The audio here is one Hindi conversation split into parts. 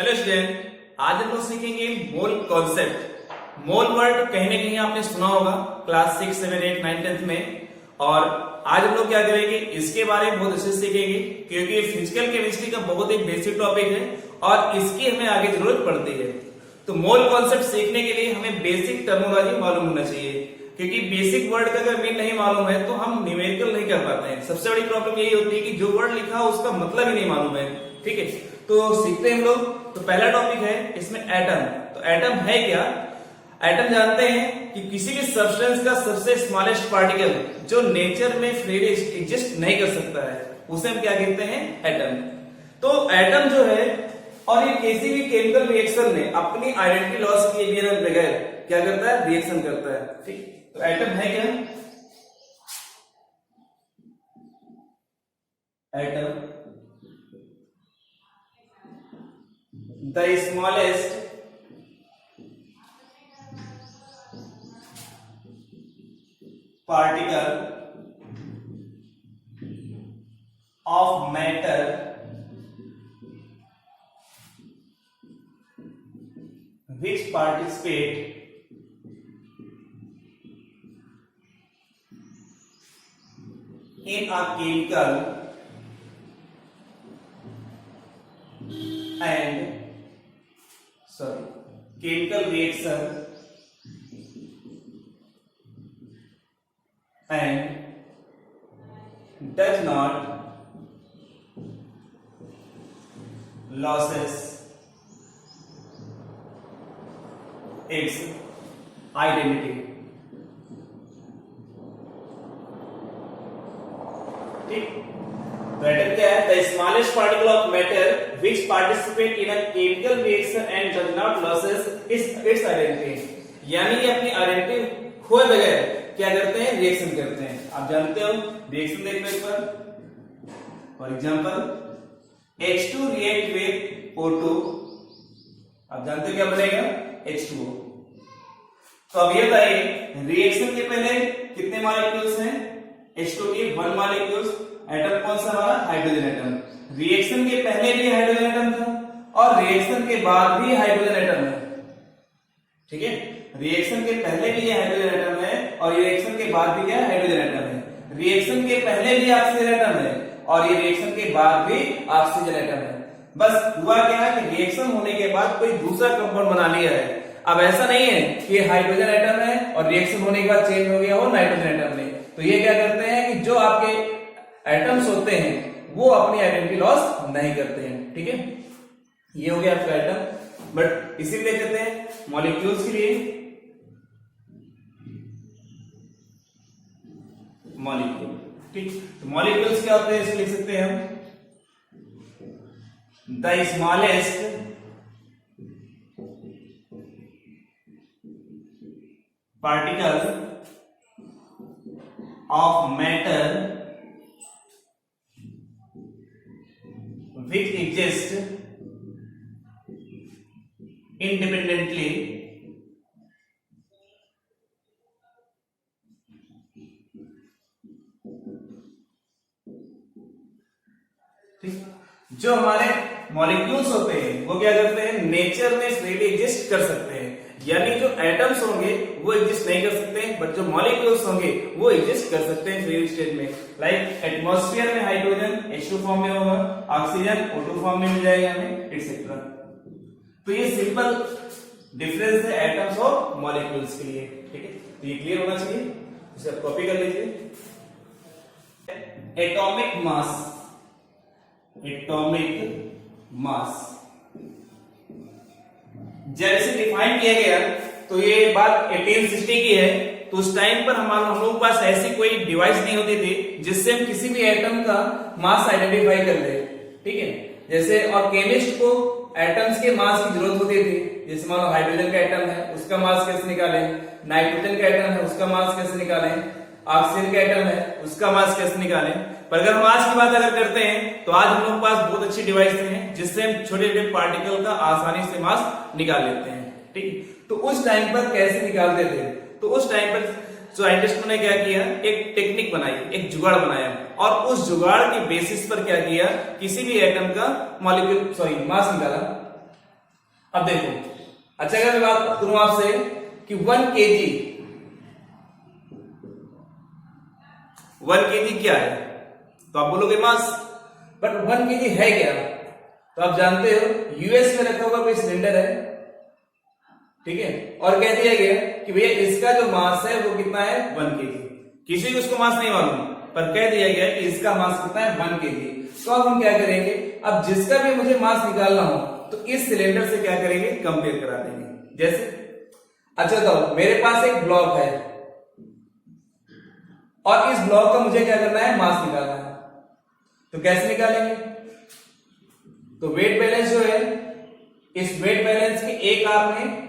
हेलो स्टूडेंट, आज हम लोग सीखेंगे मोल कॉन्सेप्ट। मोल वर्ड कहीं ना कहीं आपने सुना होगा क्लास 6, 7, 8, 9, 10 में। और आज हम लोग क्या करेंगे, इसके बारे में बहुत अच्छे से सीखेंगे क्योंकि फिजिकल केमिस्ट्री का बहुत एक बेसिक टॉपिक है और इसकी हमें आगे जरूरत पड़ती है। तो मोल कॉन्सेप्ट सीखने के लिए हमें बेसिक टर्मिनोलॉजी मालूम होना चाहिए क्योंकि बेसिक वर्ड का अगर मीन नहीं मालूम है तो हम न्यूमेरिकल नहीं कर पाते हैं। सबसे बड़ी प्रॉब्लम यही होती है कि जो वर्ड लिखा है उसका मतलब ही नहीं मालूम है। ठीक है, तो सीखते हैं हम लोग। तो पहला टॉपिक है इसमें एटम। तो एटम है क्या? एटम जानते हैं कि किसी भी सब्सटेंस का सबसे स्मॉलेस्ट पार्टिकल जो नेचर में फ्रीली एग्जिस्ट नहीं कर सकता है उसे हम क्या कहते हैं? एटम। तो एटम जो है और ये किसी भी केमिकल रिएक्शन में अपनी आइडेंटिटी लॉस किए बिना बगैर क्या करता है? रिएक्शन करता है। ठीक, तो एटम है क्या? Atom the smallest particle of matter which participate in a chemical reaction and does not loses its identity। ठीक, तो एटम क्या है? The smallest particle of matter which participate in a chemical reaction and does not loses its identity। यानी ये अपनी आइडेंटिटी खोए बगैर क्या करते हैं? रिएक्शन करते हैं। आप जानते हो, रिएक्शन देखो एक बार। For example H2 react with O2, आप जानते हो क्या बनेगा? H2O। तो अब ये बताइए, रिएक्शन के पहले कितने मॉलिक्यूल्स हैं? H2 के 1 मॉलिक्यूल्स। एटम कौन सा हमारा? Hydrogen atom. रिएक्शन के पहले भी हाइड्रोजन एटम था और रिएक्शन के बाद भी हाइड्रोजन एटम है। ठीक है, रिएक्शन के पहले भी ये हाइड्रोजन एटम है और रिएक्शन के बाद भी क्या है? हाइड्रोजन एटम है। रिएक्शन के पहले भी ऑक्सीजन एटम है और ये रिएक्शन के बाद भी ऑक्सीजन एटम है। बस हुआ क्या है कि रिएक्शन होने के बाद कोई दूसरा कंपाउंड बना लिया है। अब ऐसा नहीं है कि हाइड्रोजन एटम है और रिएक्शन होने के बाद चेंज हो गया हो नाइट्रोजन एटम में। तो ये क्या करते हैं कि जो आपके एटम्स होते हैं वो अपनी आइडेंटिटी लॉस नहीं करते हैं। ठीक है, ये हो गया आपका एटम। बट इसीलिए कहते हैं मॉलिक्यूल्स के लिए मॉलिक्यूल। ठीक, तो मॉलिक्यूल्स क्या होते हैं इसे लिख सकते हैं हम the smallest particle of matter which exist independently जो हमारे मॉलिक्यूल्स होते हैं वो क्या करते हैं? नेचर में फ्रीली एग्जिस्ट कर सकते हैं। यानी जो एटम्स होंगे वो एग्जिस्ट नहीं कर सकते हैं, बट जो मॉलिक्यूल्स होंगे वो एग्जिस्ट कर सकते हैं फ्री स्टेट में। लाइक एटमॉस्फेयर में हाइड्रोजन H2 फॉर्म में होगा, ऑक्सीजन O2 फॉर्म में मिल जाएगा हमें, एटसेट्रा। तो ये सिंपल डिफरेंस है एटम्स और मॉलिक्यूल्स के लिए। ठीक है, तो ये क्लियर होना चाहिए, इसे आप कॉपी कर लीजिए। एटॉमिक मास, एटॉमिक मास जब इसे डिफाइन किया गया तो ये बात 1860 की है। तो उस टाइम पर हम लोगों के पास ऐसी कोई डिवाइस नहीं होती थी जिससे हम किसी भी एटम का मास आइडेंटिफाई कर ले। ठीक है, जैसे और केमिस्ट को एटम्स के मास की जरूरत होती थी। जैसे मान लो हाइड्रोजन का एटम है उसका मास कैसे निकालें, नाइट्रोजन का एटम है उसका मास कैसे निकालें, ऑक्सीजन का एटम है उसका मास कैसे निकालें। पर अगर हम आज की बात अगर करते हैं तो आज हम लोग के पास बहुत अच्छी डिवाइस हैं जिससे हम छोटे छोटे पार्टिकल का आसानी से मास निकाल लेते हैं। ठीक, तो उस टाइम पर कैसे निकालते थे? तो उस टाइम पर साइंटिस्टों ने क्या किया, एक टेक्निक बनाई, एक जुगाड़ बनाया और उस जुगाड़ के बेसिस पर क्या किया, किसी भी एटम का मॉलिक्यूल मास निकाला। अब देखो, अच्छा अगर मैं बात करूं आपसे कि 1 केजी क्या है, तो आप बोलोगे मास, बट 1 केजी है क्या? तो आप जानते हो यूएस में रखा हुआ कोई सिलेंडर है, ठीक है, और कह दिया गया कि भैया इसका जो मास है वो कितना है 1 केजी। किसी को उसको मास नहीं मालूम, पर कह दिया गया कि इसका मास कितना है 1 केजी। तो अब हम क्या करेंगे, अब जिसका भी मुझे मास निकालना हो तो इस सिलेंडर से क्या करेंगे, कंपेयर करा देंगे। जैसे अच्छा बताओ, मेरे पास एक ब्लॉक है और इस ब्लॉक का मुझे क्या करना है, मास निकालना है। तो कैसे निकालेंगे, तो वेट बैलेंस जो है, इस वेट बैलेंस के एक आर्म में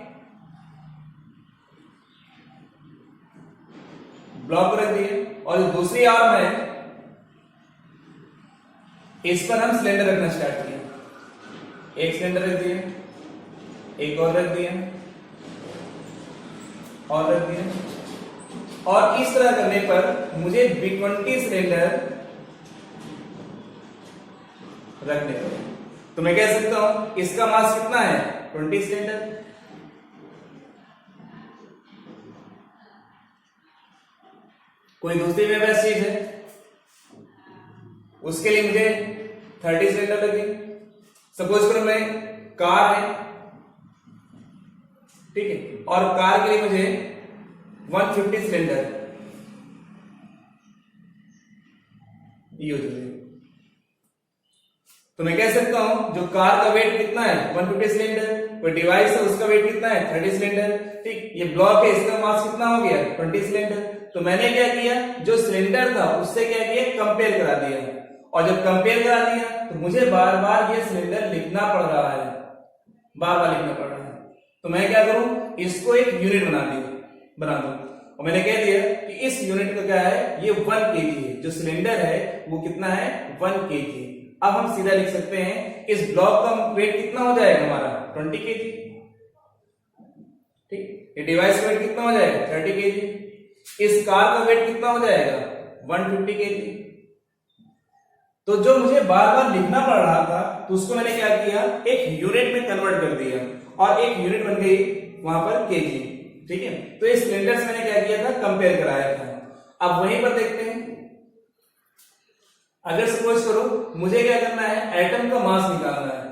ब्लॉक रख दिए और जो दूसरी आर्म है इस पर हम सिलेंडर रखना स्टार्ट किया। एक सिलेंडर रख दिए, एक और रख दिया, और रख दिया, और इस तरह करने पर मुझे B20 सिलेंडर रखने पड़े। तो मैं कह सकता हूं इसका मास कितना है 20 सिलेंडर। कोई दूसरी में बेस्ट चीज है, उसके लिए मुझे 30 सिलेंडर लगे। सपोज करो मैं कार है, ठीक है, और कार के लिए मुझे 150 सिलेंडर यूज हुए। तो मैं कह सकता हूं जो कार का वेट कितना है 150 सिलेंडर, कोई डिवाइस है उसका वेट कितना है 30 सिलेंडर, ठीक, ये ब्लॉक है इसका मास कितना हो गया 20 सिलेंडर। तो मैंने क्या किया, जो सिलेंडर था उससे क्या किया, कंपेयर करा दिया, और जब कंपेयर करा दिया तो मुझे बार बार ये सिलेंडर लिखना पड़ रहा है, बार बार लिखना पड़ रहा है। तो मैं क्या करूं, इसको एक यूनिट बना दूं, और मैंने कह दिया कि इस यूनिट का क्या है, ये 1 केजी है, जो सिलेंडर है वो कितना है 1 केजी। अब हम सीधा लिख सकते हैं इस ब्लॉक का वेट कितना हो जाएगा हमारा 20 केजी, ठीक, ये डिवाइस का वेट कितना हो जाएगा 30 केजी, इस कार का वेट कितना हो जाएगा 150 केजी। तो जो मुझे बार बार लिखना पड़ रहा था तो उसको मैंने क्या किया, एक यूनिट में कन्वर्ट कर दिया, और एक यूनिट बन गई वहां पर केजी, ठीक है। तो इस सिलेंडर से मैंने क्या किया था, कंपेयर कराया था। अब वहीं पर देखते हैं, अगर सपोज करो मुझे क्या करना है, एटम का मास निकालना है,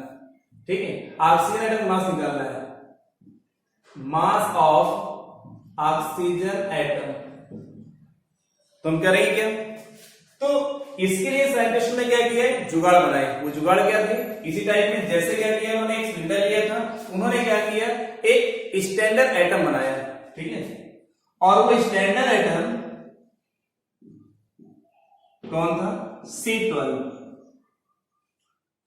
ठीक है, ऑक्सीजन एटम का मास निकालना है, मास ऑफ ऑक्सीजन एटम। तो हम करेंगे क्या, तो इसके लिए साइंटिस्ट ने क्या किया, जुगाड़ बनाए। वो जुगाड़ क्या थे, इसी टाइप में जैसे क्या किया, उन्होंने एक सिलेंडर लिया था, उन्होंने क्या किया, एक स्टैंडर्ड एटम बनाया, ठीक है, और वो स्टैंडर्ड एटम कौन था, C12।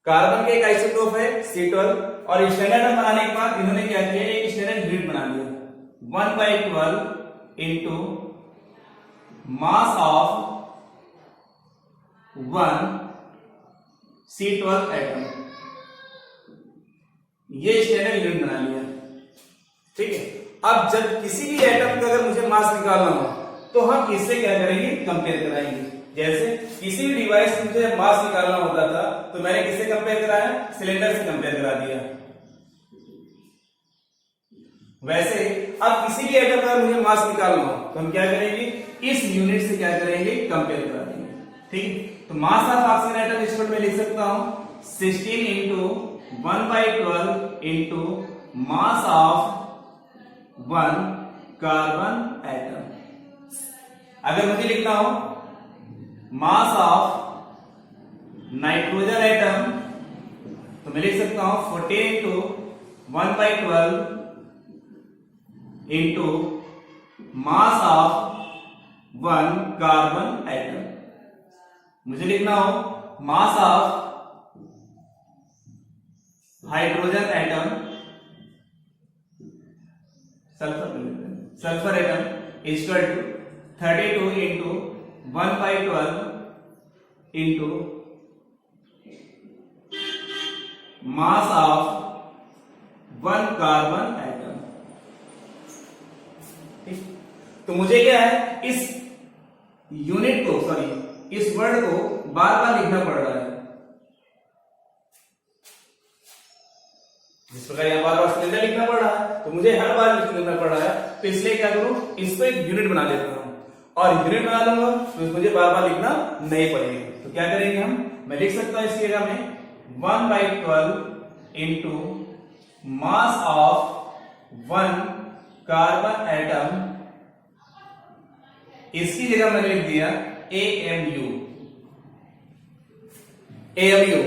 कार्बन के एक आइसोटोप है C12, और स्टैंडर्ड एटम बनाने के बाद इन्होंने क्या किया, एक स्टैंडर्ड यूनिट बना लिया, 1/12 into mass of 1 C12 atom, ये स्टैंडर्ड यूनिट बना लिया, ठीक है। अब जब किसी भी एटम का अगर मुझे मास निकालना हो तो हम इससे क्या करेंगे, कंपेयर कराएंगे। जैसे किसी भी डिवाइस से मुझे मास निकालना होता था तो मैंने किससे कंपेयर कराया, सिलेंडर से कंपेयर करा दिया। वैसे अब किसी भी एटम का मुझे मास निकालना हो तो हम क्या करेंगे, इस यूनिट से क्या करेंगे, कंपेयर करा देंगे, ठीक। तो मास ऑफ ऑक्सीजन एटम इस में लिख सकता हूं 16 into 1/12 into mass of 1 carbon atom. अगर मुझे लिखना हो मास ऑफ नाइट्रोजन एटम तो मैं लिख सकता हूं 14 into 1/12 into mass of 1 carbon atom. मुझे लिखना हो mass of hydrogen atom, sulphur atom equal to 32 into 1/12 into mass of 1 carbon atom, ठीक। तो मुझे क्या है, इस यूनिट को, सॉरी इस वर्ड को बार बार लिखना पड़ रहा है, जिस प्रकार यहाँ बार बार सिलेंडर लिखना पड़ रहा है तो मुझे हर बार लिखना पड़ रहा है, तो इसलिए क्या करूं, इसको एक यूनिट बना लेता हूं, और यूनिट बना लूंगा तो मुझे बार बार लिखना नहीं पड़ेगा। तो क्या करेंगे हम, मैं लिख सकता हूं इसकी जगह में 1/12 into mass of 1 carbon atom, इसकी जगह मैंने लिख दिया AMU। AMU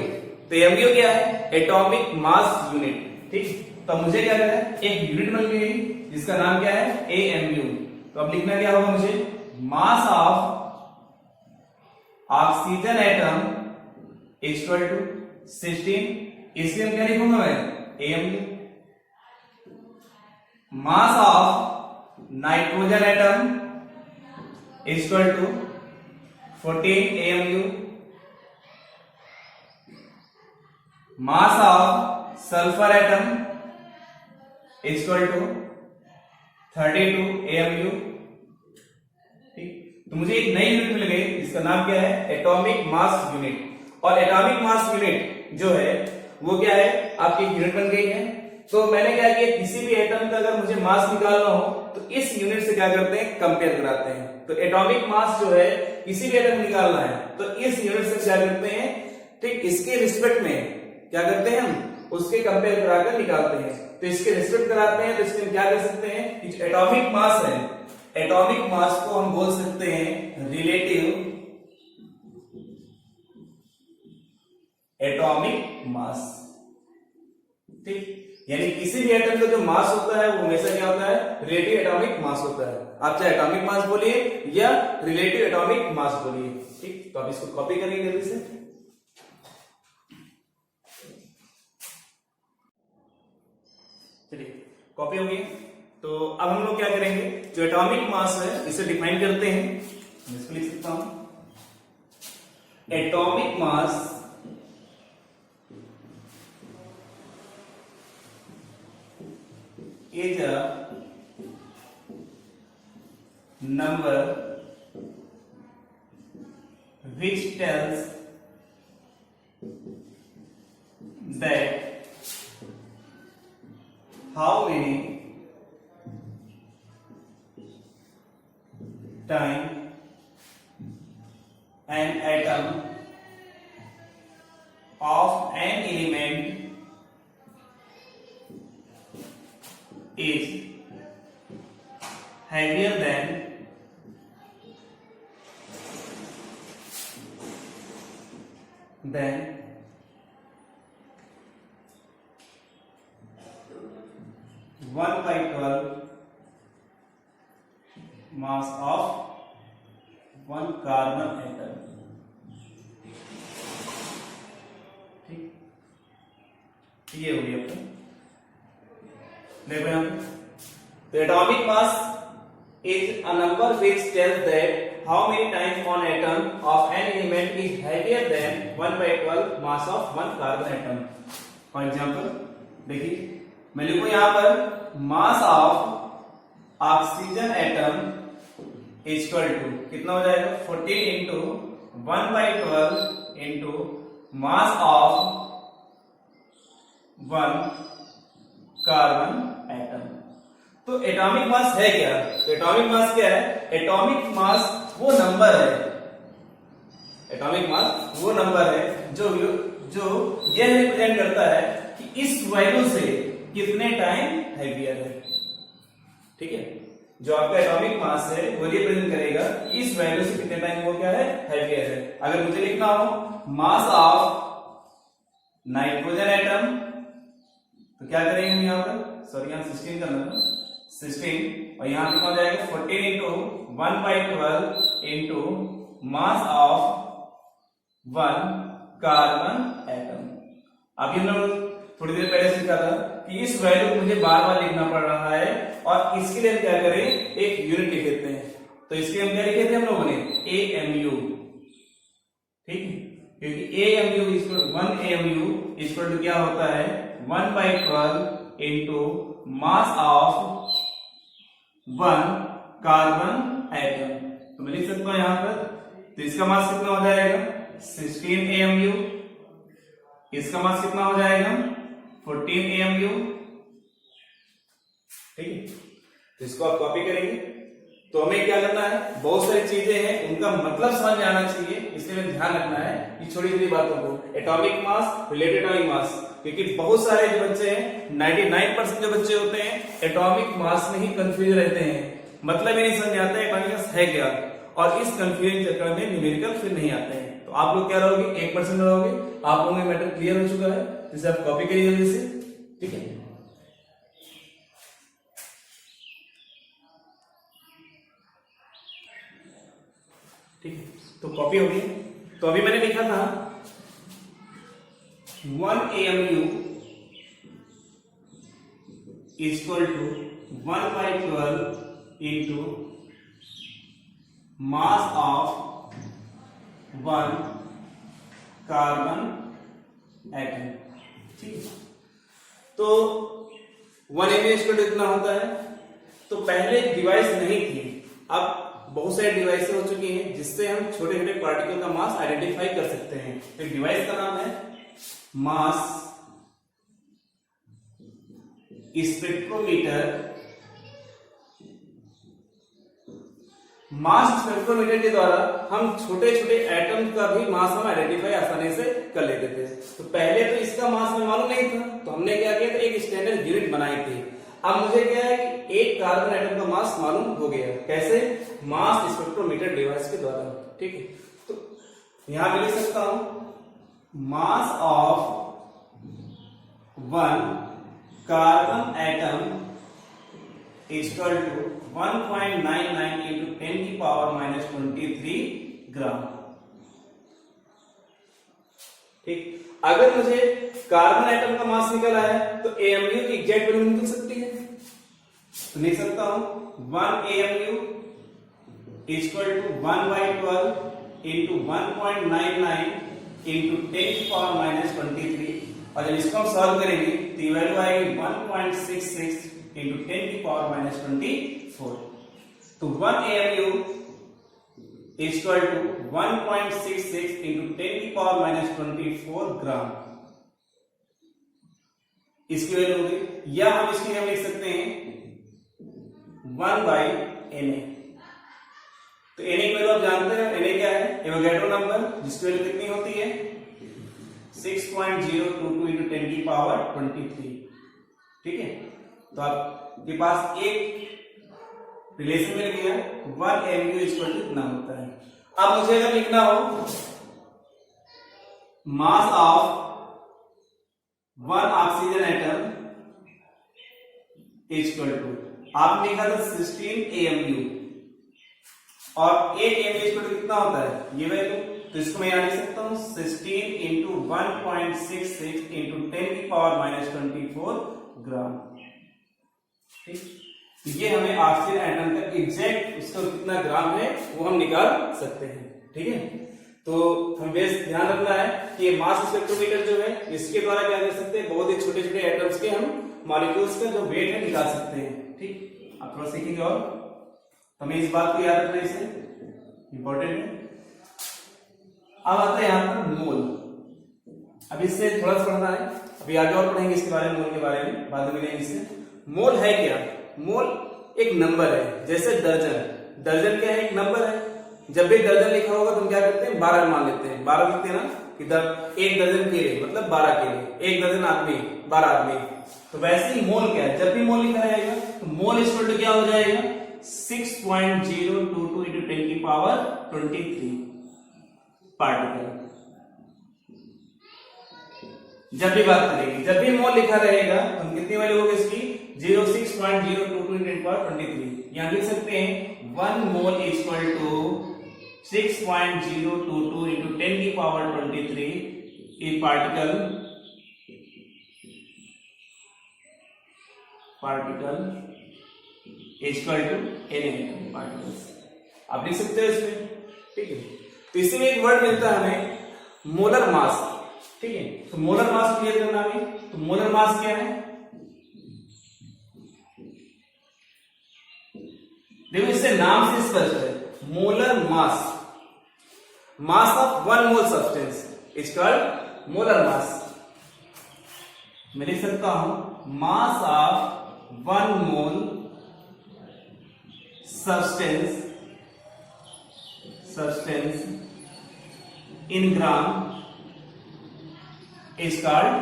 तो AMU क्या है, एटॉमिक मास यूनिट। ठीक, तो मुझे क्या करना है, एक यूनिट बन गई जिसका नाम क्या है AMU। तो अब लिखना क्या होगा मुझे, mass of oxygen atom equal to 16, इसलिए क्या लिखूंगा मैं AMU। Mass of nitrogen atom equal to 14 AMU। Mass of sulphur atom equal to 32 AMU। ठीक, तो मुझे एक नई यूनिट मिल गई, इसका नाम क्या है, एटॉमिक मास यूनिट। और एटॉमिक मास यूनिट जो है वो क्या है, आपकी यूनिट बन गई है। तो मैंने क्या किया, किसी भी एटम का अगर मुझे मास निकालना हो तो इस यूनिट से क्या करते हैं, कंपेयर कराते हैं। तो एटॉमिक मास जो है किसी भी एटम निकालना है तो इस यूनिट से क्या करते हैं, ठीक इसके रिस्पेक्ट में क्या करते हैं, हम उसके कंपेयर कराकर निकालते हैं। तो इसके रिस्पेक्ट कराते हैं तो इसमें क्या कर सकते हैं कि एटॉमिक मास है, एटॉमिक मास को हम बोल सकते हैं रिलेटिव एटॉमिक मास। ठीक, यानी किसी भी एटम का जो मास होता है वो हमेशा क्या होता है, रिलेटिव एटॉमिक मास होता है। आप चाहे एटॉमिक मास बोलिए या रिलेटिव एटॉमिक मास बोलिए। ठीक, तो आप इसको कॉपी करेंगे जल्दी से। चलिए कॉपी हो गई। तो अब हम लोग क्या करेंगे, जो एटॉमिक मास है इसे डिफाइन करते हैं। मैं इसको लिख सकता हूं, atomic mass is a number which tells that how many time an atom of an element is heavier than then 1/12 mass of 1 carbon atom। ठीक, ये हो गया अपना। देखो यहाँ तो atomic mass is a number which tells that how many times one atom of an element is heavier than 1/12 mass of 1 carbon atom। For example देखिए, मैं लिखूं यहाँ पर mass of oxygen atom equal to कितना हो जाएगा, 14 into 1/12 into mass of 1 carbon atom. तो एटॉमिक मास है क्या, तो एटॉमिक मास क्या है, एटॉमिक मास वो नंबर है, एटॉमिक मास वो नंबर है जो यह रिप्रेजेंट करता है कि इस वैल्यू से कितने टाइम हैवियर है। ठीक है, जो आपका एटॉमिक मास है वो रिप्रेजेंट करेगा कि इस वैल्यू से कितने टाइम वो क्या है, हैवियर है। अगर मुझे लिखना हो मास ऑफ नाइट्रोजन एटम तो क्या करेंगे हम यहाँ पर, सॉरी यहाँ 16 करना है, 16 और यहाँ कितना हो जाएगा 14 into 1/12 into mass of 1 carbon atom. अभी हम लोग थोड़ी देर पहले सीखा था कि इस वैल्यू को मुझे बार बार लिखना पड़ रहा है और इसके लिए क्या करें, एक यूनिट लिख देते हैं। तो इसके हम क्या लिखे थे हम लोगों ने, AMU। ठीक है, क्योंकि AMU equal 1 AMU equal to क्या होता है 1/12 into mass of 1 carbon atom. तो मैं लिख सकता हूं यहां पर, तो इसका मास कितना हो जाएगा 16 AMU, इसका मास कितना हो जाएगा 14 AMU। ठीक है, तो इसको आप कॉपी करेंगे। तो हमें क्या करना है, बहुत सारी चीजें हैं उनका मतलब समझ में आना चाहिए, इसलिए हमें ध्यान रखना है ये छोटी छोटी बातों को। Atomic mass, related atomic mass, क्योंकि बहुत सारे जो बच्चे हैं 99% जो बच्चे होते हैं एटॉमिक मास में ही कंफ्यूज रहते हैं, मतलब ही नहीं समझ आता है एटॉमिक मास है क्या, और इस कंफ्यूजन चक्कर में न्यूमेरिकल फिर नहीं आते हैं। तो आप लोग क्या रहोगे, 1% रहोगे। आप लोगों में मैटर क्लियर हो चुका है, जिसे आप कॉपी करिए जल्दी से। ठीक है, ठीक है, तो कॉपी हो गई। तो अभी मैंने लिखा था 1 AMU equal to 1/12 into mass of 1 carbon atom. ठीक है, तो 1 AMU इक्वल टू इतना होता है। तो पहले डिवाइस नहीं थी, अब बहुत सारे डिवाइस हो चुकी हैं जिससे हम छोटे छोटे पार्टिकल का मास आइडेंटिफाई कर सकते हैं। तो डिवाइस का नाम है मास स्पेक्ट्रोमीटर। मास स्पेक्ट्रोमीटर के द्वारा हम छोटे छोटे एटम का भी मास हम आइडेंटिफाई आसानी से कर लेते थे। तो पहले तो इसका मास हमें मालूम नहीं था, तो हमने क्या किया था, एक स्टैंडर्ड यूनिट बनाई थी। अब मुझे क्या है कि एक कार्बन एटम का मास मालूम हो गया, कैसे, मास स्पेक्ट्रोमीटर डिवाइस के द्वारा। ठीक है, तो यहां पे लिख सकता हूं mass of 1 carbon atom equal to 1.99 into 10⁻⁻23 gram. ठीक, अगर मुझे कार्बन एटम का मास निकला है तो AMU की एग्जैक्ट वैल्यू निकल सकती है। तो लिख सकता हूं 1 AMU equal to 1/12 into 1.99 into 10⁻⁻23, और जब इसको हम सॉल्व करेंगे तो ये वैल्यू आएगी 1.66 इंटू 10⁻⁻24। तो 1 AMU इक्वल टू 1.66 इंटू 10⁻⁻24 ग्राम इसकी वैल्यू होगी, या हम इसकी हम लिख सकते हैं 1/Na। तो Na की वैल्यू आप जानते हैं, Na क्या है, एवोगैड्रो नंबर, जिसकी वैल्यू कितनी होती है 6.022 इंटू 10⁻23। ठीक है, तो आपके पास एक रिलेशन मिल गया, 1 AMU इक्वल टू इतना होता है। अब मुझे अगर लिखना हो mass of 1 oxygen atom equal to, आपने लिखा था 16 AMU, और 1 AMU इक्वल टू कितना होता है ये वैल्यू, तो इसको मैं यहां लिख सकता हूं 16 इंटू 1.66 इंटू 10⁻⁻24 ग्राम। ठीक, ये हमें ऑक्सीजन एटम का एग्जैक्ट उसका कितना ग्राम है वो हम निकाल सकते हैं। ठीक है, तो हम बेस ध्यान रखना है कि ये मास स्पेक्ट्रोमीटर जो है इसके द्वारा क्या कर सकते हैं, बहुत ही छोटे छोटे एटम्स के हम मॉलिक्यूल्स का जो वेट है निकाल सकते हैं। ठीक, आप थोड़ा सीखेंगे और हमें इस बात को याद रखना, इसे इंपॉर्टेंट है। अब आता है यहां पर मोल। अब इससे थोड़ा सा पढ़ना है, अभी आगे और पढ़ेंगे इसके बारे में, मोल के बारे में बाद में मिलेंगे इससे। मोल है क्या, मोल एक नंबर है, जैसे दर्जन, दर्जन क्या है, एक नंबर है। जब भी दर्जन लिखा होगा तो हम क्या करते हैं 12 मान लेते हैं, 12 लिखते हैं ना, इधर एक दर्जन केले मतलब 12 केले, एक दर्जन आदमी 12 आदमी। तो वैसे ही मोल क्या है, जब भी मोल लिखा जाएगा तो मोल इक्वल टू क्या हो जाएगा 6.022 इंटू 10⁻23 पार्टिकल। जब भी बात करेंगे, जब भी मोल लिखा रहेगा तो कितनी वैल्यू होगी इसकी 06.022 इंटू 10⁻23। यहां लिख सकते हैं 1 mole equal to 6.022 into 10⁻23 is particle equal to Na particles, आप लिख सकते हो इसमें। ठीक है, तो इसी में एक वर्ड मिलता है हमें मोलर मास। ठीक है, तो मोलर मास क्लियर करना है। तो मोलर मास क्या है, देखो इससे नाम से स्पष्ट है, molar mass, mass of 1 mole substance is called molar mass. मैं लिख सकता हूं mass of 1 mole substance in gram is called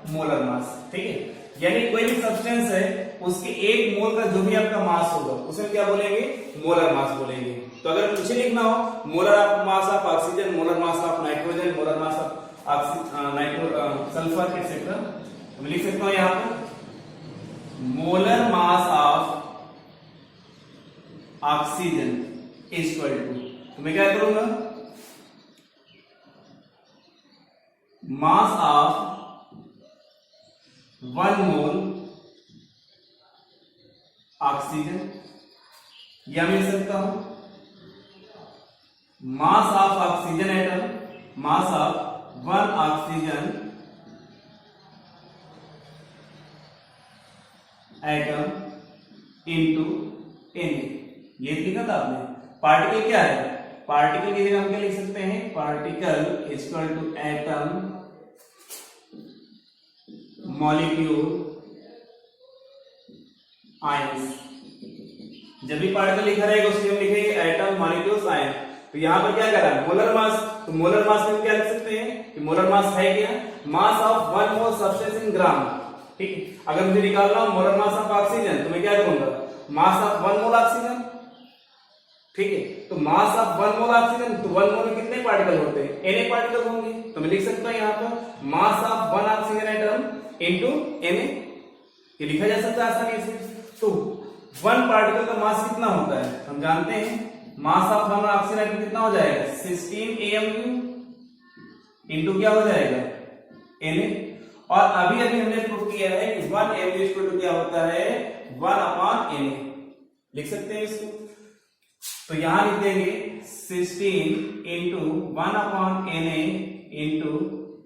molar mass. ठीक है, यानी कोई भी सब्सटेंस है उसके 1 मोल का जो भी आपका मास होगा उसे क्या बोलेंगे, मोलर मास बोलेंगे। तो अगर मुझे लिखना हो molar mass of oxygen, molar mass of nitrogen, molar mass of sulphur etcetera, तो मैं लिख सकता हूं यहां पर molar mass of oxygen is equal to, तो मैं क्या करूंगा, मास ऑफ 1 मोल ऑक्सीजन, या मैं लिख सकता हूं mass of oxygen atom, mass of 1 oxygen atom into N. ये लिखा था आपने। पार्टिकल क्या है, पार्टिकल की जगह हम क्या लिख सकते हैं, particle equal to atom molecule ions. जब भी पार्टिकल लिखा रहेगा उसमें हम लिखेंगे एटम मॉलिक्यूल्स आयन। तो यहां पर क्या करा है, मोलर मास। तो मोलर मास में क्या लिख सकते हैं कि मोलर मास है क्या, मास ऑफ 1 मोल सब्सटेंस इन ग्राम। ठीक है, अगर मुझे निकालना हो मोलर मास ऑफ ऑक्सीजन तो मैं क्या करूंगा, मास ऑफ 1 मोल ऑक्सीजन। ठीक है, तो मास ऑफ 1 मोल ऑक्सीजन, तो 1 मोल में कितने पार्टिकल होते हैं, Na पार्टिकल होंगे। तो मैं लिख सकता हूं यहां पर mass of 1 oxygen atom into Na, ये लिखा जा सकता है आसानी से। तो 1 पार्टिकल का मास कितना होता है, हम जानते हैं मास ऑफ 1 ऑक्सीजन एटम कितना हो जाएगा, 16 AMU इनटू क्या हो जाएगा, Na। और अभी हमने प्रूव किया है कि 1 MU इक्वल टू क्या होता है, 1 अपॉन Na। लिख सकते हैं इसको, तो यहां लिख देंगे 16 into 1 upon Na into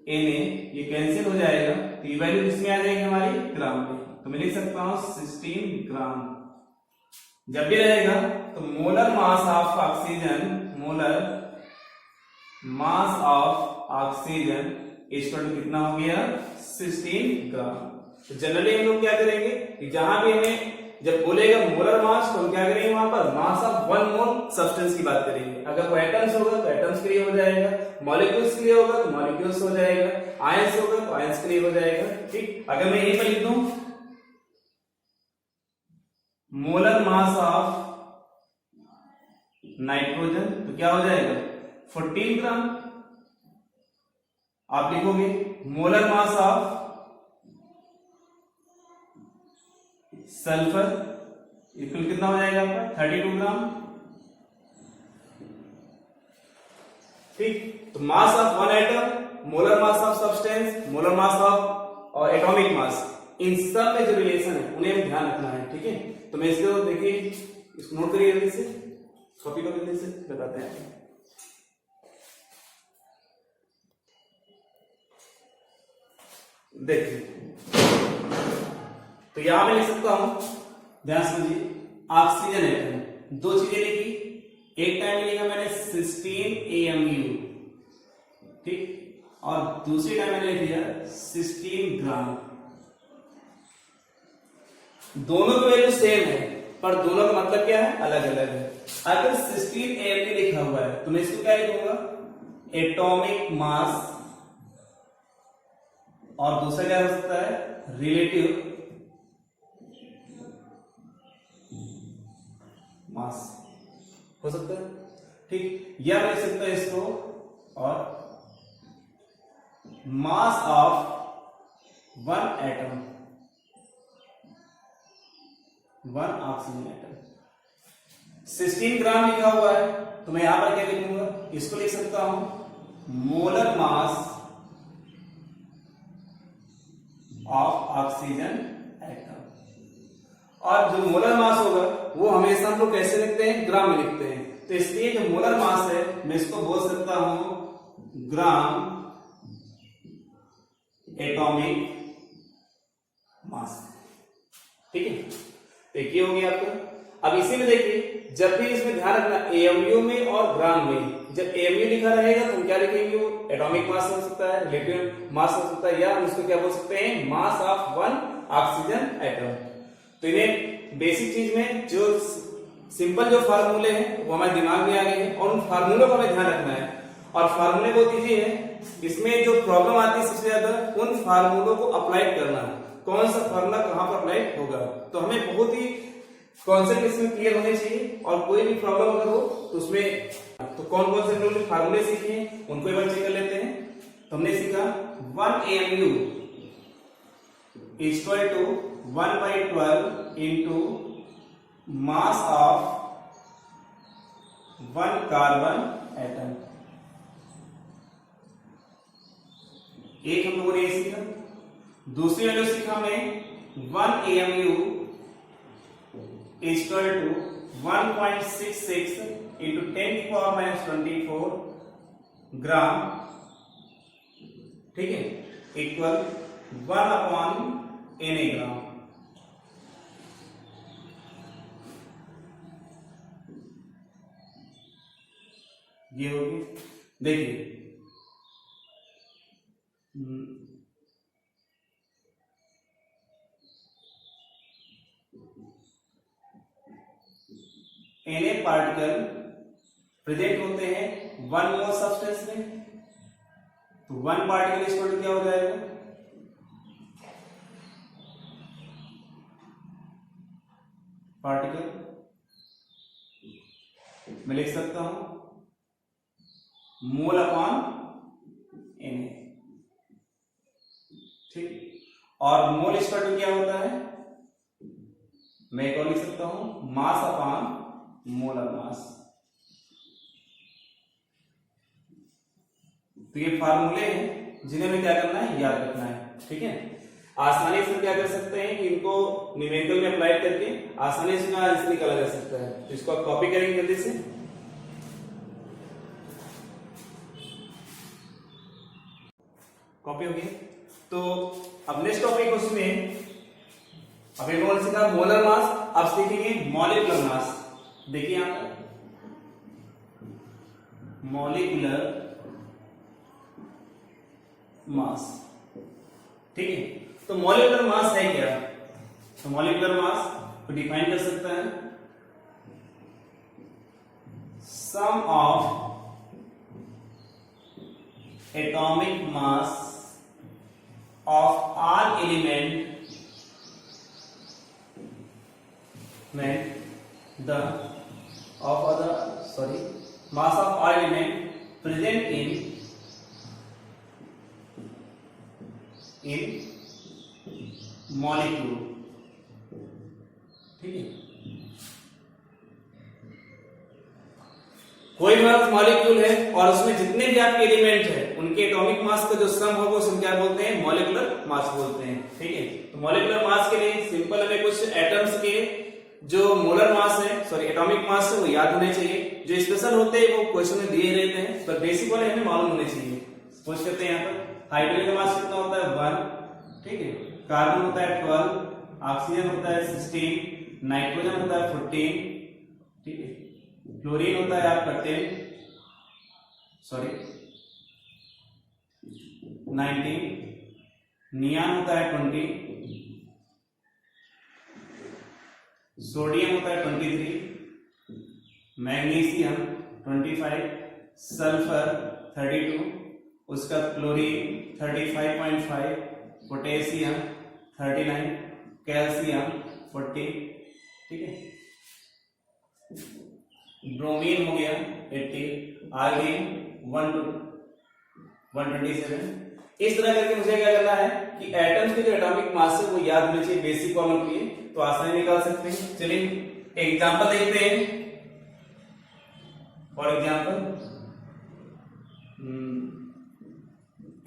Na, ये कैंसिल हो जाएगा तो ये वैल्यू किसमें आ जाएगी हमारी, ग्राम में। तो मैं लिख सकता हूं 16 ग्राम। जब भी रहेगा तो molar mass of oxygen, molar mass of oxygen equal to कितना हो गया, 16 ग्राम। तो जनरली हम लोग क्या करेंगे कि जहां भी हमें जब बोलेगा मोलर मास तो हम क्या करेंगे, वहां पर मास ऑफ 1 मोल सब्सटेंस की बात करेंगे। अगर वो एटम्स होगा तो एटम्स के लिए हो जाएगा, मॉलिक्यूल्स के लिए होगा तो मॉलिक्यूल्स हो जाएगा, आयंस होगा तो आयंस के लिए हो जाएगा। ठीक, अगर मैं यहीं पर लिख दूं मोलर मास ऑफ नाइट्रोजन तो क्या हो जाएगा, 14 ग्राम। आप लिखोगे molar mass of sulphur equal कितना हो जाएगा आपका, 32 ग्राम। ठीक, तो मास of 1 atom, molar mass of substance, molar mass of और एटॉमिक मास, इन सब में जो रिलेशन है उन्हें ध्यान रखना है। ठीक है, तो मैं इसको देखिए, इसको नोट करिए जल्दी से, कॉपी करो जल्दी से, बताते हैं। देखिए, तो यहां मैं लिख सकता हूं, ध्यान समझिए, ऑक्सीजन एटम, 2 चीजें लिखी, एक टाइम में लिखा मैंने 16 AMU, ठीक, और दूसरी टाइम मैंने लिख दिया 16 ग्राम। दोनों की वैल्यू सेम है पर दोनों का मतलब क्या है, अलग अलग है। अगर 16 AMU लिखा हुआ है तो मैं इसको क्या लिखूंगा, एटॉमिक मास, और दूसरा क्या हो सकता है, रिलेटिव मास हो सकता है। ठीक, या मैं लिख सकता है इसको और मास ऑफ 1 एटम, 1 ऑक्सीजन एटम। 16 ग्राम लिखा हुआ है तो मैं यहां पर क्या लिखूंगा, इसको लिख सकता हूं molar mass of oxygen atom. और जो मोलर मास होगा वो हमेशा हम लोग कैसे लिखते हैं, ग्राम में लिखते हैं। तो इसलिए जो मोलर मास है मैं इसको बोल सकता हूं ग्राम एटॉमिक मास। ठीक है, तो ये हो गया आपका। अब इसी में देखिए, जब भी इसमें ध्यान रखना AMU में और ग्राम में जब एमयू लिखा रहेगा तो हम क्या लिखेंगे, वो एटॉमिक मास हो सकता है, रिलेटिव मास हो सकता है, या हम इसको क्या बोल सकते हैं, मास ऑफ वन ऑक्सीजन एटम। तो इन्हें बेसिक चीज में जो सिंपल जो फार्मूले हैं वो हमारे दिमाग में आ गए हैं और उन फार्मूलों को हमें ध्यान रखना है। और फार्मूले बहुत ईजी है, इसमें जो प्रॉब्लम आती है सबसे ज्यादा उन फार्मूलों को अप्लाई करना, कौन सा फार्मूला कहां पर अप्लाई होगा। तो हमें बहुत ही कॉन्सेप्ट इसमें क्लियर होने चाहिए, और कोई भी प्रॉब्लम अगर हो तो उसमें तो कौन कौन से लोग फार्मूले सीखे हैं उनको एक बार चेक कर लेते हैं। तो हमने सीखा 1 AMU equal to 1/12 into mass of 1 carbon atom. एक हम लोगों ने ये सीखा। दूसरी वैल्यू सीखा हमने 1 AMU इक्वल टू 1.66 इंटू 10⁻⁻24 ग्राम, ठीक है, इक्वल 1/Na ग्राम। ये होगी, देखिए Na पार्टिकल प्रेजेंट होते हैं 1 मोल सब्सटेंस में, तो 1 पार्टिकल इक्वल टू क्या हो जाएगा, पार्टिकल मैं लिख सकता हूं मोल अपॉन Na, ठीक। और मोल इक्वल टू क्या होता है, मैं एक और लिख सकता हूं मास अपॉन मोलर मास। तो ये फार्मूले हैं जिन्हें हमें क्या करना है, याद रखना है, ठीक है। आसानी से क्या कर सकते हैं कि इनको न्यूमेरिकल में अप्लाई करके आसानी से आंसर निकाला जा सकता है। तो इसको आप कॉपी करेंगे जल्दी से। कॉपी हो गई। तो अब नेक्स्ट टॉपिक उसमें अभी कौन सी था, मोलर मास। अब सीखेंगे मॉलिक्यूलर मास। देखिए यहां पर मॉलिक्यूलर मास, ठीक है। तो मॉलिक्यूलर मास है क्या, तो मॉलिक्यूलर मास को डिफाइन कर सकता है sum of atomic mass of all element में the of other mass of all element present in molecule, ठीक है। कोई भी मॉलिक्यूल है और उसमें जितने भी आपके एलिमेंट है उनके एटॉमिक मास का जो सम होगा उसे हम क्या बोलते हैं, मॉलिक्यूलर मास बोलते हैं, ठीक है। तो मॉलिक्यूलर मास के लिए सिंपल हमें कुछ एटम्स के जो मोलर मास है, एटॉमिक मास है, वो याद होने चाहिए। जो स्पेशल होते हैं वो क्वेश्चन में दिए रहते हैं, पर बेसिक वाले हमें मालूम होने चाहिए। सपोज करते हैं यहाँ पर हाइड्रोजन का मास कितना होता है 1, ठीक है। कार्बन होता है 12, ऑक्सीजन होता है 16, नाइट्रोजन होता है 14, ठीक है। फ्लोरीन होता है आपका 19, नियान होता है 20, सोडियम होता है 23, मैग्नीशियम 25, सल्फर 32, उसका क्लोरीन 35.5, पोटेशियम 39, कैल्शियम 40, ठीक है। ब्रोमीन हो गया 80, आयोडीन 127। इस तरह करके मुझे क्या करना है कि एटम्स के जो एटॉमिक मास है वो याद होने चाहिए बेसिक फॉर्मूले के लिए, तो आसानी निकाल सकते हैं। चलिए एग्जांपल देखते हैं। For example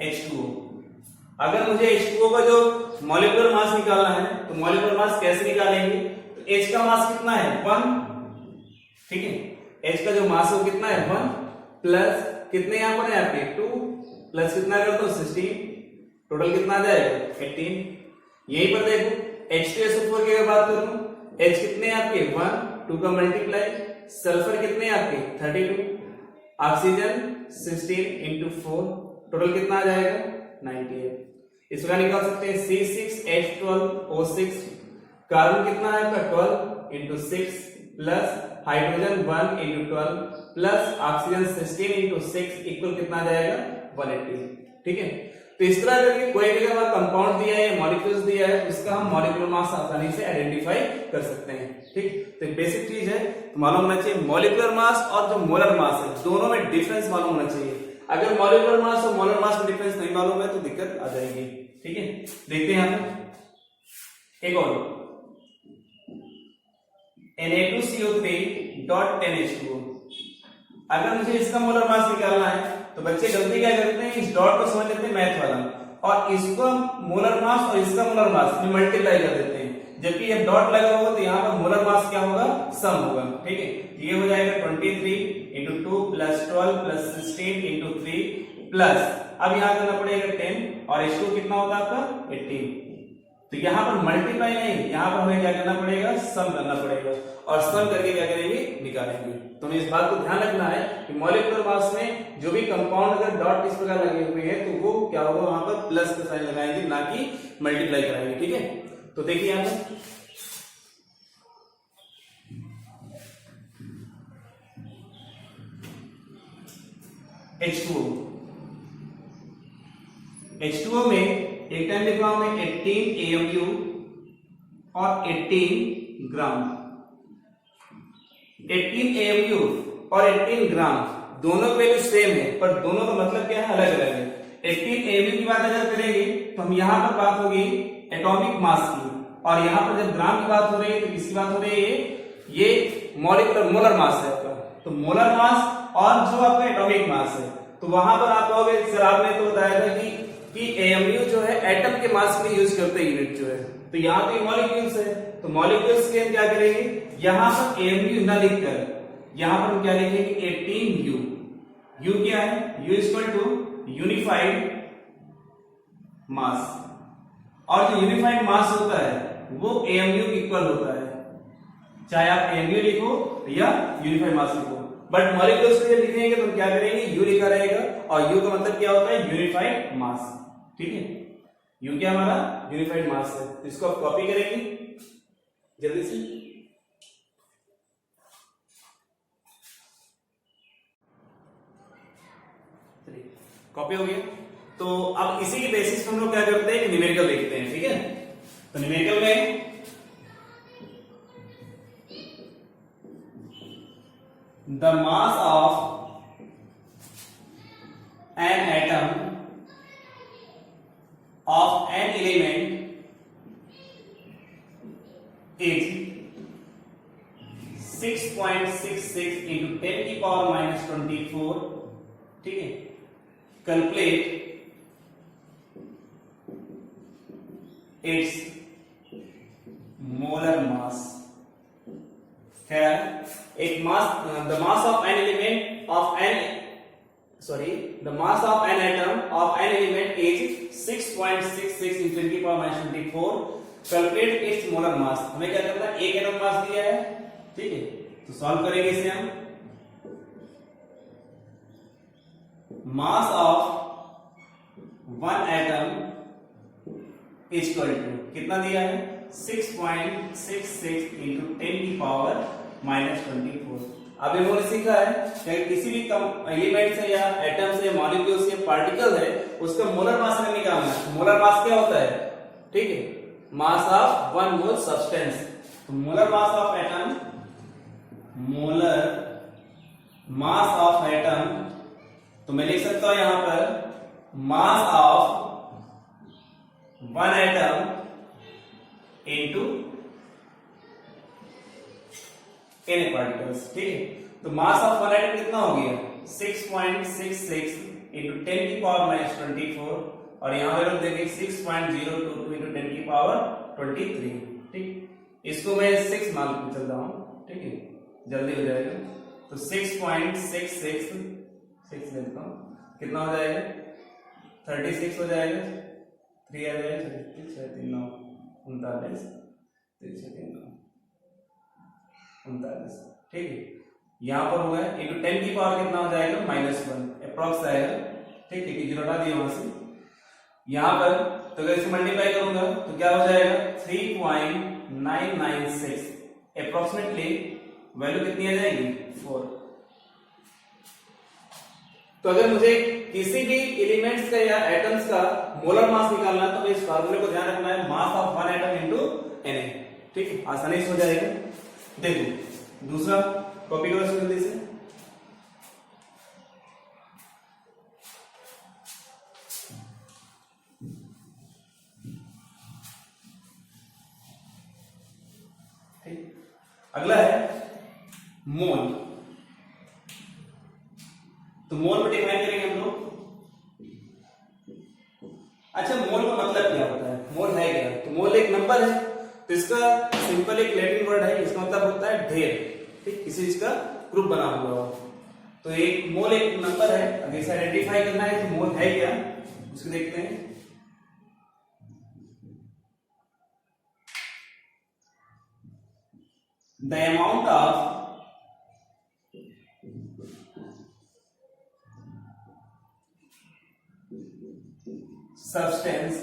H2O। अगर मुझे H2O का जो मॉलिक्यूलर मास निकालना है तो मॉलिक्यूलर मास कैसे निकालेंगे, तो H का मास कितना है 1, ठीक है। H का जो मास है वो कितना है 1 प्लस कितने यहां पर है आपके 2 प्लस कितना कर दो 16, टोटल कितना आ जाएगा 18। यहीं पर देखो H2SO4 की अगर बात करूं, H कितने आपके 1, 2 का मल्टीप्लाई, सल्फर कितने आपके 32, ऑक्सीजन 16 इंटू 4, टोटल कितना आ जाएगा 98। इसका निकाल सकते हैं C6H12O6, कार्बन कितना है आपका 12 into 6 plus hydrogen 1 into 12 plus oxygen 16 into 6 equal कितना आ जाएगा 180। ठीक है, तो इस तरह करके कोई भी अगर कंपाउंड दिया है, मॉलिक्यूल्स दिया है, उसका हम मॉलिक्यूलर मास आसानी से आइडेंटिफाई कर सकते हैं। ठीक, तो बेसिक चीज है, तो मालूम होना चाहिए मॉलिक्यूलर मास और जो मोलर मास है दोनों में डिफरेंस मालूम होना चाहिए। अगर मॉलिक्यूलर मास और मोलर मास में डिफरेंस नहीं मालूम है तो दिक्कत आ जाएगी। ठीक है, देखते हैं यहां पे एक और Na2CO3.10H2O। अगर मुझे इसका मोलर मास निकालना है तो बच्चे गलती क्या करते हैं, इस डॉट को समझ लेते हैं मैथ वाला और इसको मोलर मास और इसका मोलर मास में मल्टीप्लाई कर देते हैं, जबकि जब डॉट लगा होगा तो यहाँ पर मोलर मास क्या होगा, सम होगा। ठीक है, ये हो जाएगा 23 into 2 plus 12 plus 16 into 3 plus, अब यहाँ करना पड़ेगा 10 और H2 कितना होगा आपका 18। तो यहाँ पर मल्टीप्लाई नहीं, यहाँ पर हमें क्या करना पड़ेगा, सम करना पड़ेगा और सम करके क्या करेंगे, निकालेंगे। तो हमें इस बात को ध्यान रखना है कि मॉलिक्यूलर मास में जो भी कंपाउंड अगर डॉट इस प्रकार लगे हुए हैं तो वो क्या होगा, वहां पर प्लस का साइन लगाएंगे, ना कि मल्टीप्लाई कराएंगे। ठीक है, तो देखिए यहाँ पर H2O, H2O में एक टाइम लिखा हूं मैं 18 AMU और 18 ग्राम। 18 AMU और 18 ग्राम दोनों की वैल्यू सेम है, पर दोनों का मतलब क्या है, अलग अलग है। 18 AMU की बात अगर करेंगे तो हम यहां पर बात होगी एटॉमिक मास की, और यहां पर जब ग्राम की बात हो रही है तो किसकी बात हो रही है, ये मॉलिक्यूलर मोलर मास है आपका। तो मोलर मास और जो आपका एटॉमिक मास है, तो वहां पर आप कहोगे सर आपने तो बताया था कि AMU जो है एटम के मास के लिए यूज करते हैं यूनिट जो है, तो यहाँ पे मॉलिक्यूल्स है, तो मॉलिक्यूल्स के हम क्या करेंगे, यहां पर AMU ना लिखकर यहां पर हम क्या लिखेंगे 18U। U क्या है, U इक्वल टू यूनिफाइड मास, और जो यूनिफाइड मास होता है वो AMU इक्वल होता है, चाहे आप AMU लिखो या यूनिफाइड मास लिखो, बट मॉलिक्यूल्स के लिए लिखेंगे तो क्या करेंगे, U लिखा रहेगा, और U का मतलब क्या होता है, यूनिफाइड मास। ठीक है, U क्या हमारा यूनिफाइड मास है, इसको आप कॉपी करेंगे जल्दी से। कॉपी हो गया, तो अब इसी के बेसिस पे हम लोग क्या करते हैं कि न्यूमेरिकल देखते हैं। ठीक है, तो न्यूमेरिकल में the mass of an atom of an element is 6.66 into 10 की पावर माइनस 24। ठीक है, कैलकुलेट इट्स मोलर मास। क्या है, एक मास, the mass of an element of an the mass of an atom of an element is 6.66 into 10 की power minus 24। Calculate its molar mass, हमें क्या करना है, एक एटम मास दिया है। ठीक है, तो सॉल्व करेंगे इसे हम। Mass of one atom equal to कितना दिया है, 6.66 into 10 की पावर माइनस 24। अब इन्होंने सीखा है कि किसी भी एलिमेंट से या एटम से, मॉलिक्यूल से, पार्टिकल है, उसका मोलर मास हमें निकालना है। मोलर मास क्या होता है, ठीक है, mass of one mole substance. तो molar mass of atom, molar mass of atom, तो मैं लिख सकता हूं यहां पर mass of one atom into n particles. ठीक है, तो मास ऑफ वन एटम कितना हो गया, 6.66 इंटू 10 की पावर माइनस 24, और यहां पर हम देखेंगे 6.022 इंटू 10 की पावर 23। ठीक, इसको मैं 6 मान के चल रहा हूं। ठीक है, जल्दी हो जाएगा, तो 6.66 6 लेता हूं, कितना हो जाएगा 36 हो जाएगा, 3 आ जाएगा, 36 3 9 39 39। ठीक है, यहाँ पर हुआ है, इंटू 10 की पावर कितना हो जाएगा -1 अप्रॉक्स आएगा। ठीक है, जीरो हटा दिया वहां से। यहाँ पर तो अगर इसे मल्टीप्लाई करूंगा तो क्या हो जाएगा 3.996 अप्रोक्सीमेटली वैल्यू कितनी आ जाएगी 4। तो अगर मुझे किसी भी एलिमेंट्स का या एटम्स का मोलर मास निकालना है तो इस फार्मूले को ध्यान रखना है, mass of one atom into Na। ठीक है, आसानी से हो जाएगा। देखो दूसरा कॉपी करो जल्दी से। अगला है मोल। तो मोल में डिफाइन करेंगे हम लोग। अच्छा, मोल का मतलब क्या होता है, मोल है क्या? तो मोल एक नंबर है, तो इसका सिंपल एक लैटिन वर्ड है, इसका मतलब होता है ढेर। ठीक, किसी चीज का ग्रुप बना हुआ हो। तो एक मोल एक नंबर है, अगर इसे आइडेंटिफाई करना है तो मोल है क्या उसको देखते हैं। The amount of substance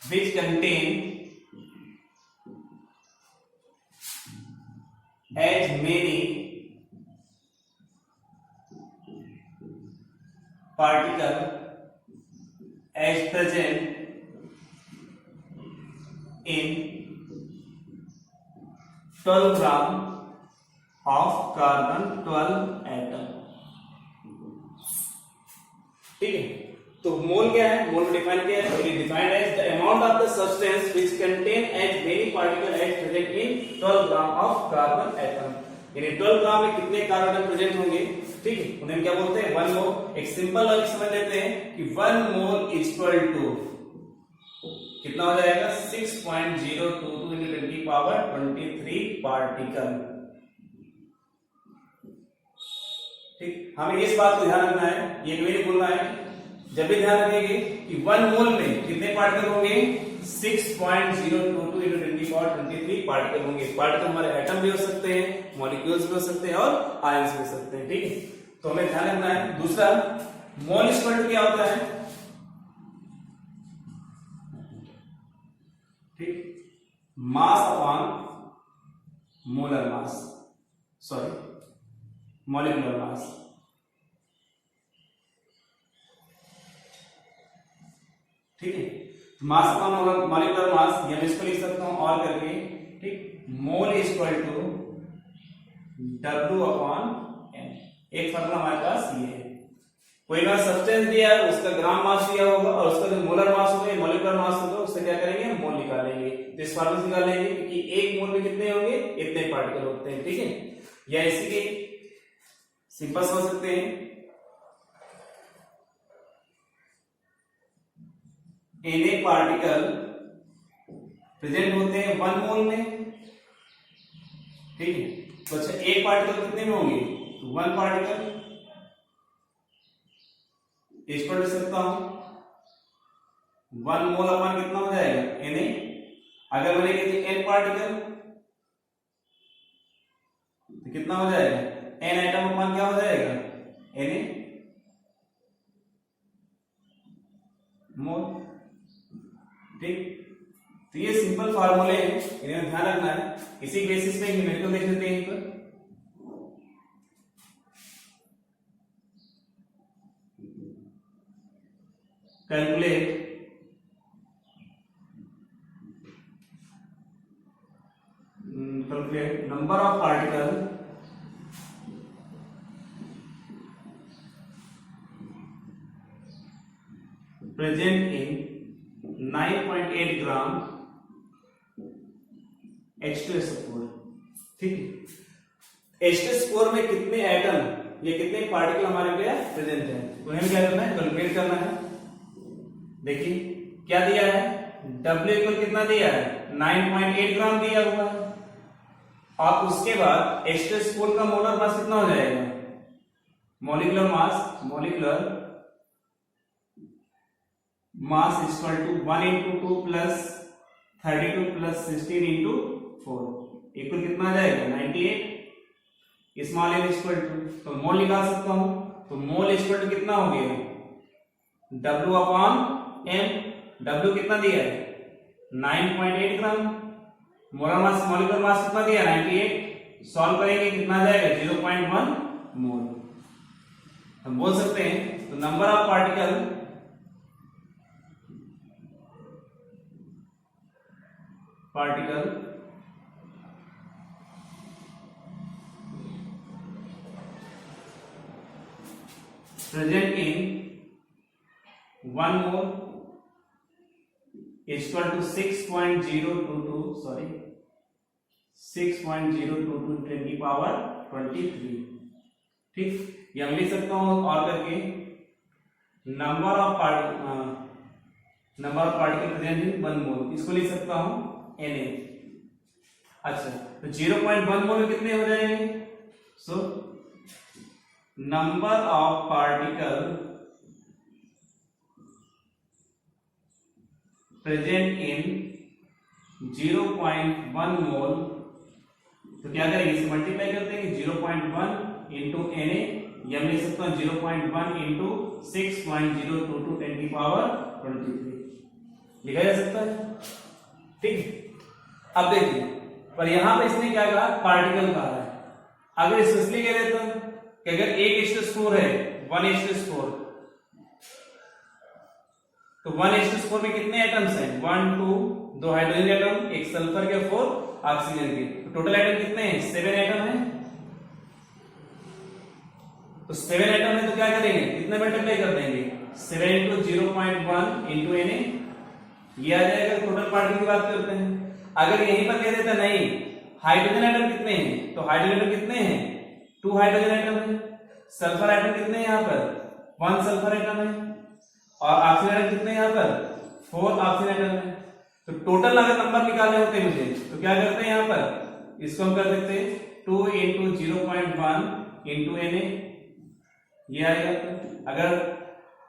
which contain as many particles as present in 12 gram of carbon 12 atom। ठीक है, तो मोल क्या है, मोल डिफाइन किया है, it is defined as the amount of the substance which contain as many particle as present in 12 gram of carbon atom. यानी 12 ग्राम में कितने कार्बन एटम प्रेजेंट होंगे। ठीक है, उन्हें क्या बोलते हैं, 1 मोल। एक सिंपल लॉजिक समझ लेते हैं कि 1 मोल इक्वल टू कितना हो जाएगा 6.022 into 10 की पावर 23 पार्टिकल। ठीक, हमें इस बात को ध्यान रखना है, ये कभी नहीं भूलना है। जब भी ध्यान रखेंगे कि 1 मोल में कितने पार्टिकल होंगे 6.022 into 10 की पावर 23 पार्टिकल होंगे। पार्टिकल हमारे एटम भी हो सकते हैं, मॉलिक्यूल्स भी हो सकते हैं और आयंस भी हो सकते हैं। ठीक है, तो हमें ध्यान रखना है। दूसरा, मोल इक्वल टू क्या होता है, ठीक, mass upon molar mass, sorry molecular mass. ठीक है, मास अपॉन मॉलिक्यूलर मास, या मैं इसको लिख सकता हूं और करके। ठीक, mole equal to W upon M। एक फॉर्मूला हमारे पास ये है, कोई ना सब्सटेंस दिया है उसका ग्राम मास दिया होगा और उसका जो मोलर मास होगा मॉलिक्यूलर मास होगा, उससे क्या करेंगे मोल निकालेंगे। तो इस फॉर्मूले से निकाल लेंगे कि एक मोल में कितने होंगे, इतने पार्टिकल होते हैं। ठीक है, या इसी के सिंपल समझ सकते हैं, Na पार्टिकल प्रेजेंट होते हैं 1 मोल में। ठीक है, तो अच्छा एक पार्टिकल कितने में होंगे, 1 पार्टिकल इस पर लिख सकता हूं 1 मोल अपन कितना हो जाएगा Na। अगर मैंने कहती n पार्टिकल तो कितना हो जाएगा n एटम अपन क्या हो जाएगा Na मोल। ठीक, तो ये सिंपल फार्मूले हैं, इन्हें ध्यान रखना है। इसी बेसिस पे न्यूमेरिकल देख लेते हैं। पर calculate number of particle present in 9.8 gram H2SO4। ठीक है, H2SO4 में कितने एटम या कितने पार्टिकल हमारे पे प्रेजेंट है, उन्हें क्या करना है, कैलकुलेट करना है। देखिए क्या दिया है, W इक्वल कितना दिया है 9.8 ग्राम दिया हुआ है, और उसके बाद H2SO4 का मोलर मास कितना हो जाएगा, molecular mass equal to 1 into 2 plus 32 plus 16 into 4। इक्वल कितना आ जाएगा 98 स्मॉल n इक्वल टू, तो मोल निकाल सकता हूं, तो मोल इक्वल टू कितना हो गया W अपॉन m, W कितना दिया है 9.8 ग्राम, मोलर मास मॉलिक्यूलर मास कितना दिया 98, सॉल्व करेंगे कितना आ जाएगा 0.1 मोल। हम बोल सकते हैं तो number of particle present in 1 mole is equal to 6.022 10 की पावर 23। ठीक, ये हम लिख सकता हूं और करके number of particle present in 1 मोल, इसको लिख सकता हूं Na। अच्छा, तो 0.1 मोल में कितने हो जाएंगे, so number of particle present in 0.1 मोल, तो क्या करेंगे इसे मल्टीप्लाई करते हैं 0.1 इंटू Na, या मैं लिख सकता हूं 0.1 इंटू 6.022 10 की पावर 23 लिखा जा सकता है। ठीक, अब देखिए पर यहां पे इसने क्या कहा पार्टिकल कहा है, अगर इसलिए कह देता कि अगर 1:4 है 1:4, तो 1:4 में कितने एटम्स हैं 1 2 2 हाइड्रोजन एटम, एक सल्फर के 4 ऑक्सीजन के, तो टोटल एटम कितने हैं 7 एटम हैं। तो 7 एटम है तो क्या करेंगे कितने मल्टीप्लाई कर देंगे 7 इंटू 0.1 इंटू Na, ये आ जाएगा। टोटल पार्टिकल की बात करते हैं, अगर यहीं पर कह देता नहीं हाइड्रोजन एटम कितने हैं, तो हाइड्रोजन एटम कितने हैं 2 हाइड्रोजन एटम है, सल्फर एटम कितने हैं यहाँ पर 1 सल्फर एटम है, और ऑक्सीजन एटम कितने हैं यहाँ पर 4 ऑक्सीजन एटम है। तो टोटल अगर नंबर निकालने होते हैं मुझे, तो क्या करते हैं यहाँ पर इसको हम कर सकते हैं 2 इंटू 0.1 इंटू Na, ये आएगा। अगर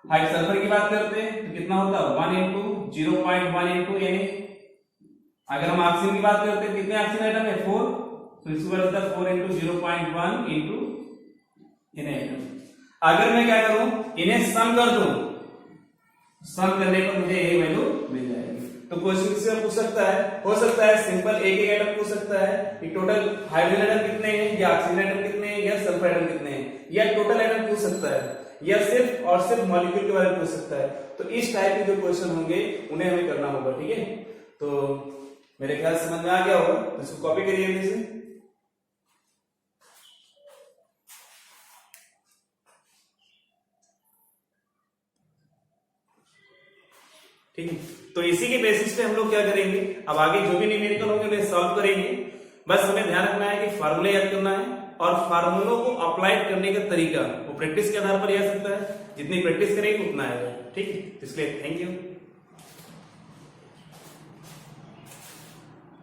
हाई सल्फर की बात करते हैं तो कितना होता है 1 इंटू 0.1 इंटू Na। अगर हम ऑक्सीजन की बात करते हैं कितने ऑक्सीजन एटम है 4, तो इसको होता है 4 इंटू 0.1 इंटू Na। अगर मैं क्या करूं इन्हें सम कर दूं, सम करने पर मुझे ये वैल्यू मिल जाएगी। तो क्वेश्चन से पूछ सकता है, हो सकता है सिंपल एक एक एटम पूछ सकता है कि टोटल हाइड्रोजन एटम कितने हैं, या ऑक्सीजन एटम कितने हैं, या सल्फर एटम कितने हैं, या टोटल एटम पूछ सकता है, या सिर्फ और सिर्फ मॉलिक्यूल के बारे में पूछ सकता है। तो इस टाइप के जो क्वेश्चन होंगे उन्हें हमें करना होगा। ठीक है, तो मेरे ख्याल समझ में आ गया होगा, तो इसको कॉपी करिए इसे। ठीक है, तो इसी के बेसिस पे हम लोग क्या करेंगे, अब आगे जो भी न्यूमेरिकल होंगे उन्हें सॉल्व करेंगे। बस हमें ध्यान रखना है कि फार्मूले याद करना है, और फार्मूलों को अप्लाइड करने का तरीका वो प्रैक्टिस के आधार पर आ सकता है, जितनी प्रैक्टिस करेंगे उतना आएगा। ठीक है, इसलिए थैंक यू।